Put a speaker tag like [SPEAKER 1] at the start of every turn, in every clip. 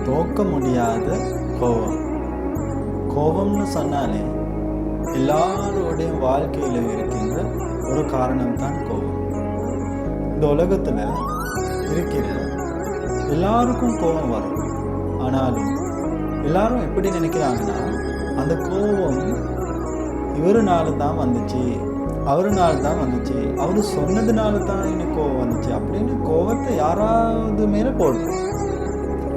[SPEAKER 1] தோக்க முடியாத கோபம். கோபம்னு சொன்னாலே எல்லாரோடைய வாழ்க்கையில இருக்கின்ற ஒரு காரணம் தான் கோபம். இந்த உலகத்துல இருக்கிற எல்லாருக்கும் கோபம் வரும். ஆனாலும் எல்லாரும் எப்படி நினைக்கிறாங்கன்னா, அந்த கோபம் இவருனால தான் வந்துச்சு, அவருனால தான் வந்துச்சு, அவரு சொன்னதுனால தான் எனக்கு கோபம் வந்துச்சு அப்படின்னு கோபத்தை யாராவது மேல போட்டுரும்,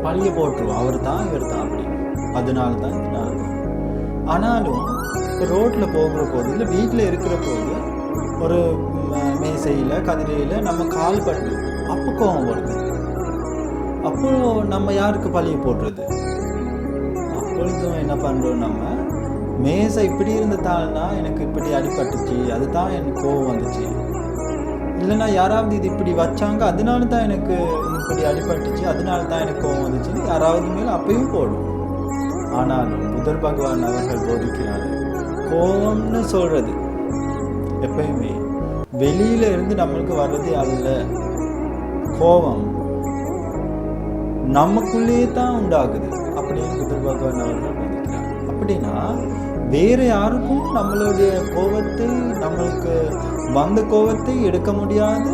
[SPEAKER 1] பழிய போட்டுருவோம். அவர் தான் இவர் தான் அப்படி, அதனால தான் இதனால தான். ஆனாலும் ரோட்ல போகிற போது இல்லை வீட்டில் இருக்கிற போது ஒரு மேசையில் கதிரையில் நம்ம கால் பட்டு அப்போ கோபம் வருது. அப்போ நம்ம யாருக்கு பழிய போடுறது? அப்பொழுதும் என்ன பண்ணுறோம், நம்ம மேசை இப்படி இருந்ததால்னா எனக்கு இப்படி அடிபட்டுச்சு, அதுதான் எனக்கு கோபம் வந்துச்சு. இல்லைன்னா யாராவது இது இப்படி வச்சாங்க, அதனால தான் எனக்கு இப்படி அடிபட்டுச்சு, அதனால தான் எனக்கு கோபம் வந்துச்சுன்னு யாராவது மேலே அப்பயும் போடும். ஆனாலும் புத்தர் பகவான் அவர்கள் போதிக்கிறாரு, கோபம்னு சொல்றது எப்பயுமே வெளியில இருந்து நம்மளுக்கு வர்றதே அல்ல. கோபம் நமக்குள்ளே தான் உண்டாகுது அப்படின்னு புத்தர் பகவான் அவர்கள் போதிக்கிறார். அப்படின்னா வேற யாருக்கும் நம்மளுடைய கோபத்தை, நம்மளுக்கு வந்த கோபத்தை எடுக்க முடியாது,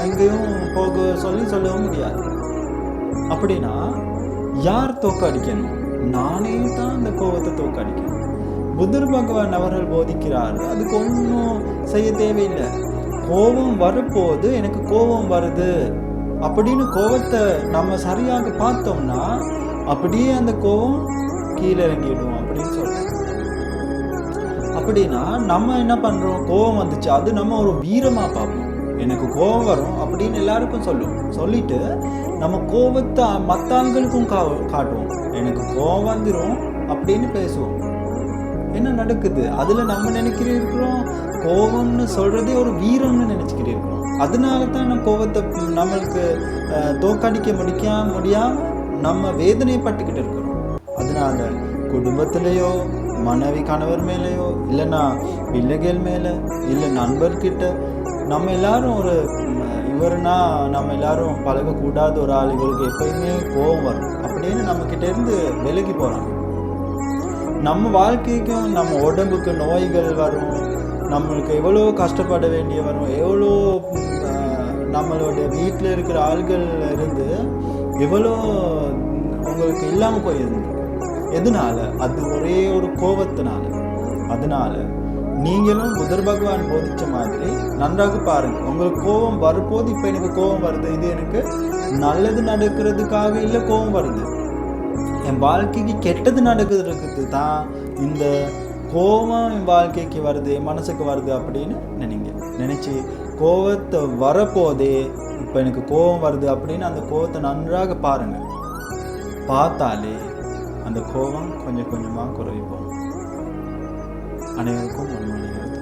[SPEAKER 1] எங்கேயும் போக சொல்லவும் முடியாது. அப்படின்னா யார் தோக்கடிக்கணும்? நானே தான் அந்த கோபத்தை தோக்கடிக்கணும். புத்தர் பகவான் அவர்கள் போதிக்கிறார், அதுக்கு ஒன்றும் செய்ய தேவையில்லை. கோபம் வரப்போது எனக்கு கோபம் வருது அப்படின்னு கோபத்தை நம்ம சரியாக பார்த்தோம்னா அப்படியே அந்த கோபம் கீழே இறங்கிடும் அப்படின்னு சொல்றோம். அப்படின்னா நம்ம என்ன பண்றோம், கோபம் வந்துச்சு அது நம்ம ஒரு வீரமா பார்ப்போம். எனக்கு கோபம் வரும் அப்படின்னு எல்லாருக்கும் சொல்லிட்டு நம்ம கோபத்தை மற்ற ஆண்களுக்கும் காட்டுவோம். எனக்கு கோபம் வந்துடும் அப்படின்னு பேசுவோம். என்ன நடக்குது? அதுல நம்ம நினைக்கிறோம் கோபம்னு சொல்றதே ஒரு வீரம்னு நினைச்சுக்கிட்டு இருக்கிறோம். அதனால தான் நம்ம கோபத்தை நம்மளுக்கு தோக்கடிக்க முடியாம நம்ம வேதனைப்பட்டுக்கிட்டு இருக்கிறோம். அதனால குடும்பத்திலேயோ, மனைவி கணவர் மேலேயோ, இல்லைன்னா பிள்ளைகள் மேல, இல்லை நண்பர்கிட்ட, நம்ம எல்லாரும் ஒரு இவருனா நம்ம எல்லாரும் பழகக்கூடாத ஒரு ஆள், இவருக்கு எப்பயுமே கோபம் வரும் அப்படின்னு நம்ம கிட்ட இருந்து விலகி போறாங்க. நம்ம வாழ்க்கைக்கும் நம்ம உடம்புக்கு நோய்கள் வரும், நம்மளுக்கு எவ்வளோ கஷ்டப்பட வேண்டிய வரும், எவ்வளோ நம்மளுடைய வீட்டில் இருக்கிற ஆள்கள் இருந்து எவ்வளோ உங்களுக்கு இல்லாமல் போயிருந்து. எதனால? அது ஒரே ஒரு கோபத்தினால. அதனால நீங்களும் புத்தர் பகவான் போதிச்ச மாதிரி நன்றாக பாருங்க. உங்களுக்கு கோபம் வரும்போது, இப்போ எனக்கு கோபம் வருது, இது எனக்கு நல்லது நடக்கிறதுக்காக இல்லை கோபம் வருது, என் வாழ்க்கைக்கு கெட்டது நடக்கிறதுக்கு தான் இந்த கோபம் என் வாழ்க்கைக்கு வருது, என் மனசுக்கு வருது அப்படின்னு நினைச்சு கோபத்தை வரப்போதே இப்போ எனக்கு கோபம் வருது அப்படின்னு அந்த கோபத்தை நன்றாக பாருங்க. பார்த்தாலே அந்த கோபம் கொஞ்சம் கொஞ்சமாக குறைப்போம். அனைவருக்கும் உண்மையாக